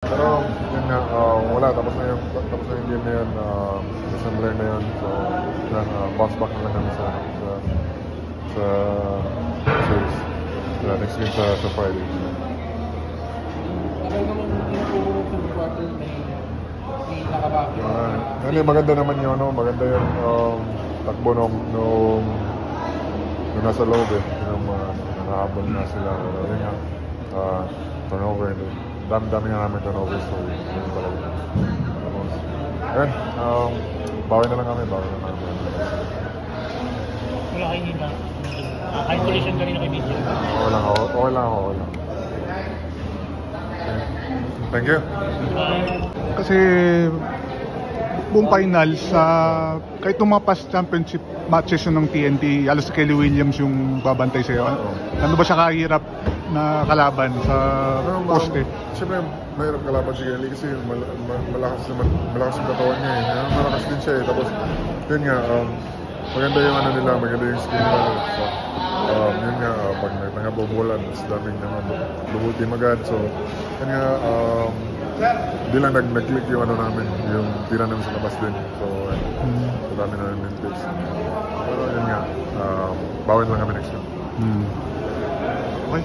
Pero yun nga, wala, tapos na yung game na yun, December na yun, so yan, bounce back na lang kami sa series. Next game sa Friday. Tagal naman yung third quarter may nakabaki. Hindi, maganda naman yun, no? Maganda yung takbo nung nasa loob eh. Yung nakahabol na sila. Yun nga, turnover. Dami nga namin turnover, so yun talaga. Ayun, bawi na lang kami. Wala kayo nila. Kahit collision kanina kay Mitchell. Okay lang ako. Thank you. Kasi buong final sa kahit itong mga past championship matches yun ng TNT, halos si Kelly Williams yung babantay sa'yo. Ano ba siya kahirap na kalaban sa poste? Siyempre, mahirap kalaban si Kelly kasi malakas yung katawan niya eh. Malakas din siya eh. Tapos, yun nga, maganda yung nila, maganda yung skill nila. So, yun nga, pag nangabobolan, mas daming naman lubutin agad. So, yun nga, di lang nag-click yung namin, yung tira namin sa labas din. So, so dami na rin takes. Pero yun nga, bawin lang kami next time. Okay.